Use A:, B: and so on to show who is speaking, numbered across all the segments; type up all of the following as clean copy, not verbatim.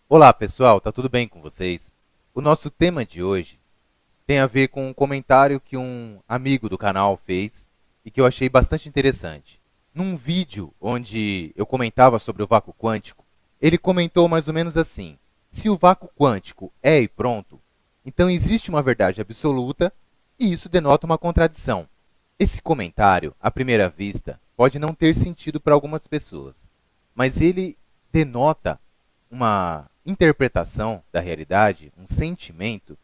A: Olá pessoal, tá tudo bem com vocês? O nosso tema de hoje tem a ver com um comentário que um amigo do canal fez e que eu achei bastante interessante. Num vídeo onde eu comentava sobre o vácuo quântico, ele comentou mais ou menos assim: se o vácuo quântico é e pronto, então existe uma verdade absoluta e isso denota uma contradição. Esse comentário, à primeira vista, pode não ter sentido para algumas pessoas, mas ele denota uma interpretação da realidade, um sentimento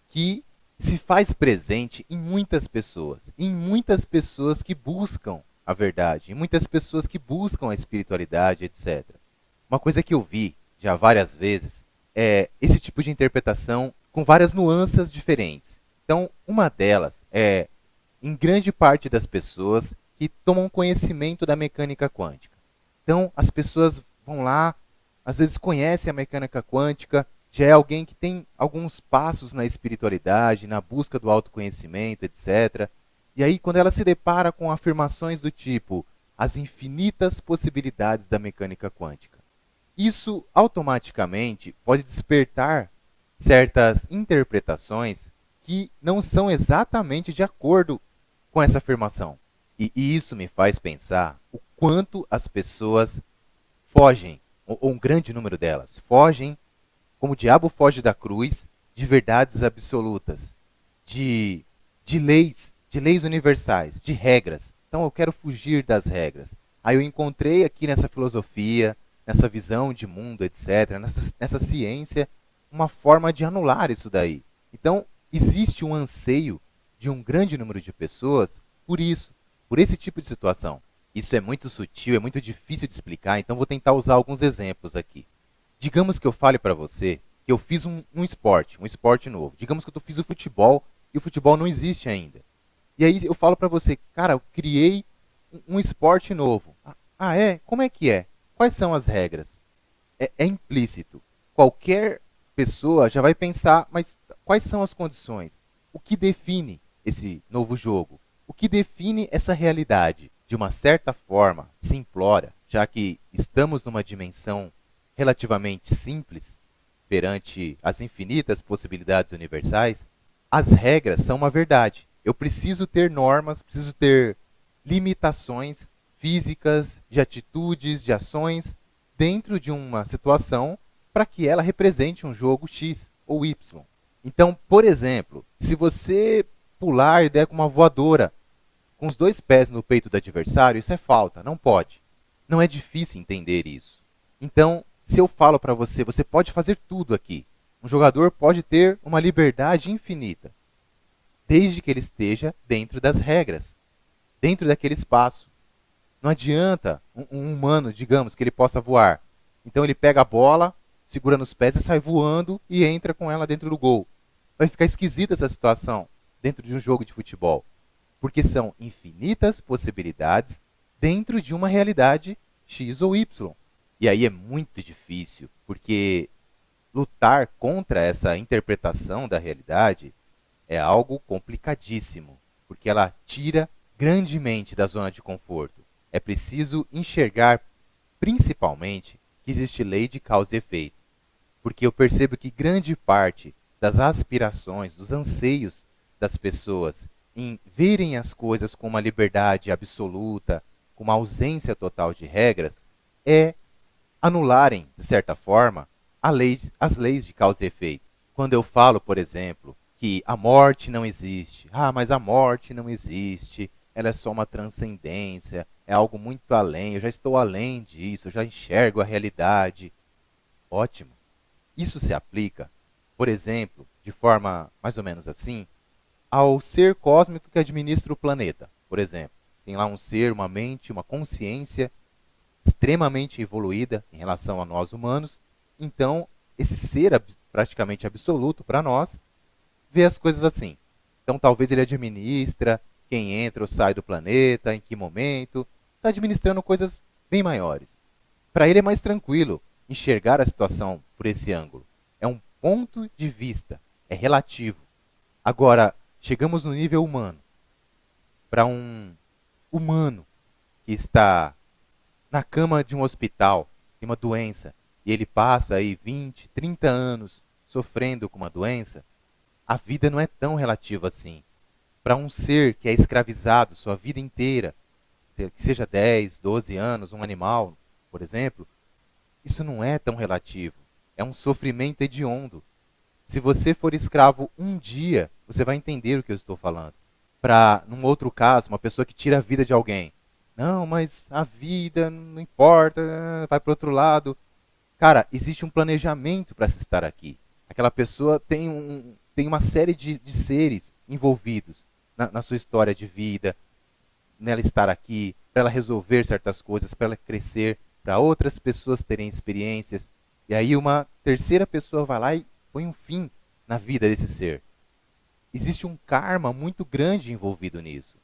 A: que se faz presente em muitas pessoas que buscam a verdade, em muitas pessoas que buscam a espiritualidade, etc. Uma coisa que eu vi já várias vezes é esse tipo de interpretação com várias nuances diferentes. Então, uma delas é em grande parte das pessoas que tomam conhecimento da mecânica quântica. Então, as pessoas vão lá, às vezes conhecem a mecânica quântica, já é alguém que tem alguns passos na espiritualidade, na busca do autoconhecimento, etc. E aí, quando ela se depara com afirmações do tipo as infinitas possibilidades da mecânica quântica, isso automaticamente pode despertar certas interpretações que não são exatamente de acordo com essa afirmação. E isso me faz pensar o quanto as pessoas fogem, ou um grande número delas, fogem, como o diabo foge da cruz, de verdades absolutas, de, de leis universais, de regras. Então eu quero fugir das regras. Aí eu encontrei aqui nessa filosofia, nessa visão de mundo, etc., nessa ciência, uma forma de anular isso daí. Então existe um anseio de um grande número de pessoas por isso, por esse tipo de situação. Isso é muito sutil, é muito difícil de explicar, então vou tentar usar alguns exemplos aqui. Digamos que eu fale para você que eu fiz um esporte novo. Digamos que eu fiz o futebol e o futebol não existe ainda. E aí eu falo para você, cara, eu criei um esporte novo. Ah, é? Como é que é? Quais são as regras? É implícito. Qualquer pessoa já vai pensar, mas quais são as condições? O que define esse novo jogo? O que define essa realidade? De uma certa forma, simplória, já que estamos numa dimensão relativamente simples perante as infinitas possibilidades universais, as regras são uma verdade. Eu preciso ter normas, preciso ter limitações físicas, de atitudes, de ações dentro de uma situação para que ela represente um jogo X ou Y. Então, por exemplo, se você pular e der com uma voadora com os dois pés no peito do adversário, isso é falta, não pode. Não é difícil entender isso. Então, se eu falo para você, você pode fazer tudo aqui. Um jogador pode ter uma liberdade infinita, desde que ele esteja dentro das regras, dentro daquele espaço. Não adianta um humano, digamos, que ele possa voar. Então ele pega a bola, segura nos pés e sai voando e entra com ela dentro do gol. Vai ficar esquisita essa situação dentro de um jogo de futebol. Porque são infinitas possibilidades dentro de uma realidade X ou Y. E aí é muito difícil, porque lutar contra essa interpretação da realidade é algo complicadíssimo, porque ela tira grandemente da zona de conforto. É preciso enxergar, principalmente, que existe lei de causa e efeito, porque eu percebo que grande parte das aspirações, dos anseios das pessoas em verem as coisas com uma liberdade absoluta, com uma ausência total de regras, é anularem, de certa forma, as leis de causa e efeito. Quando eu falo, por exemplo, que a morte não existe, mas a morte não existe, ela é só uma transcendência, é algo muito além, eu já estou além disso, eu já enxergo a realidade. Ótimo. Isso se aplica, por exemplo, de forma mais ou menos assim, ao ser cósmico que administra o planeta, por exemplo. Tem lá um ser, uma mente, uma consciência extremamente evoluída em relação a nós humanos. Então, esse ser praticamente absoluto para nós vê as coisas assim. Então, talvez ele administra quem entra ou sai do planeta, em que momento. Está administrando coisas bem maiores. Para ele é mais tranquilo enxergar a situação por esse ângulo. É um ponto de vista, é relativo. Agora, chegamos no nível humano. Para um humano que está na cama de um hospital, tem uma doença, e ele passa aí 20, 30 anos sofrendo com uma doença, a vida não é tão relativa assim. Para um ser que é escravizado sua vida inteira, que seja 10, 12 anos, um animal, por exemplo, isso não é tão relativo. É um sofrimento hediondo. Se você for escravo um dia, você vai entender o que eu estou falando. Para, num outro caso, uma pessoa que tira a vida de alguém. Não, mas a vida não importa, vai para outro lado. Cara, existe um planejamento para se estar aqui. Aquela pessoa tem uma série de seres envolvidos na sua história de vida, nela estar aqui, para ela resolver certas coisas, para ela crescer, para outras pessoas terem experiências. E aí uma terceira pessoa vai lá e põe um fim na vida desse ser. Existe um karma muito grande envolvido nisso.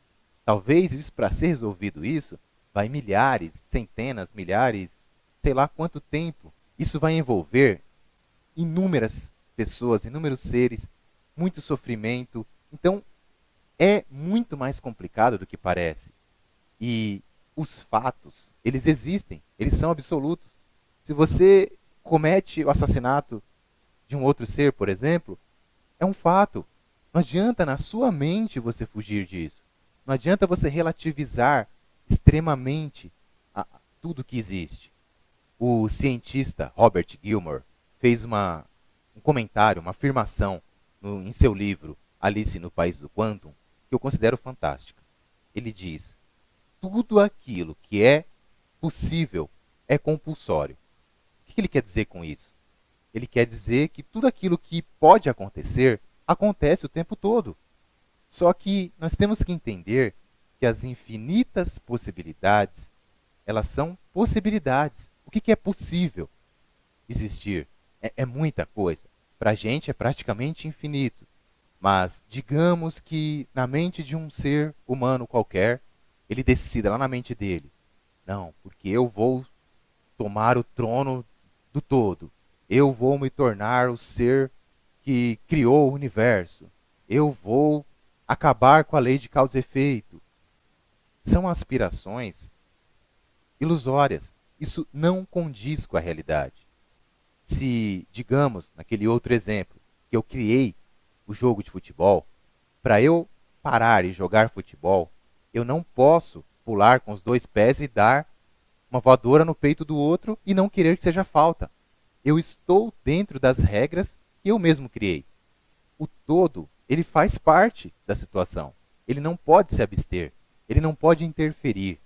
A: Talvez isso, para ser resolvido isso, vai milhares, centenas, milhares, sei lá quanto tempo. Isso vai envolver inúmeras pessoas, inúmeros seres, muito sofrimento. Então, é muito mais complicado do que parece. E os fatos, eles existem, eles são absolutos. Se você comete o assassinato de um outro ser, por exemplo, é um fato. Não adianta na sua mente você fugir disso. Não adianta você relativizar extremamente tudo que existe. O cientista Robert Gilmore fez um comentário, uma afirmação em seu livro Alice no País do Quantum, que eu considero fantástica. Ele diz: tudo aquilo que é possível é compulsório. O que ele quer dizer com isso? Ele quer dizer que tudo aquilo que pode acontecer, acontece o tempo todo. Só que nós temos que entender que as infinitas possibilidades, elas são possibilidades. O que é possível existir? É muita coisa. Para a gente é praticamente infinito. Mas digamos que na mente de um ser humano qualquer, ele decida lá na mente dele: não, porque eu vou tomar o trono do todo. Eu vou me tornar o ser que criou o universo. Eu vou acabar com a lei de causa e efeito. São aspirações ilusórias. Isso não condiz com a realidade. Se, digamos, naquele outro exemplo, que eu criei o jogo de futebol, para eu parar e jogar futebol, eu não posso pular com os dois pés e dar uma voadora no peito do outro e não querer que seja falta. Eu estou dentro das regras que eu mesmo criei. O todo, ele faz parte da situação. Ele não pode se abster. Ele não pode interferir.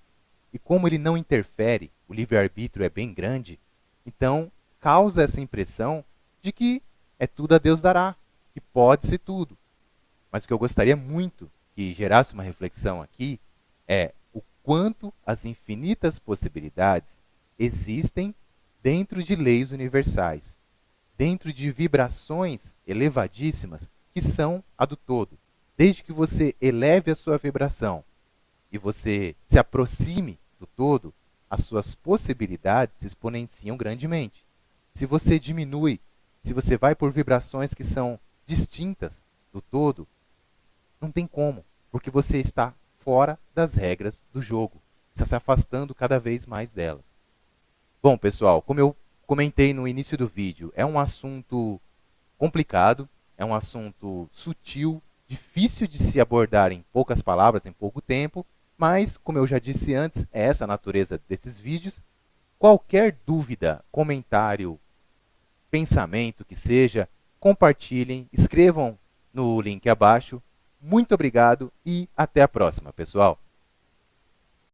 A: E como ele não interfere, o livre-arbítrio é bem grande, então causa essa impressão de que é tudo a Deus dará, que pode-se tudo. Mas o que eu gostaria muito que gerasse uma reflexão aqui é o quanto as infinitas possibilidades existem dentro de leis universais, dentro de vibrações elevadíssimas que são a do todo. Desde que você eleve a sua vibração e você se aproxime do todo, as suas possibilidades se exponenciam grandemente. Se você diminui, se você vai por vibrações que são distintas do todo, não tem como, porque você está fora das regras do jogo, está se afastando cada vez mais delas. Bom, pessoal, como eu comentei no início do vídeo, é um assunto complicado, é um assunto sutil, difícil de se abordar em poucas palavras, em pouco tempo, mas, como eu já disse antes, é essa a natureza desses vídeos. Qualquer dúvida, comentário, pensamento que seja, compartilhem, escrevam no link abaixo. Muito obrigado e até a próxima, pessoal!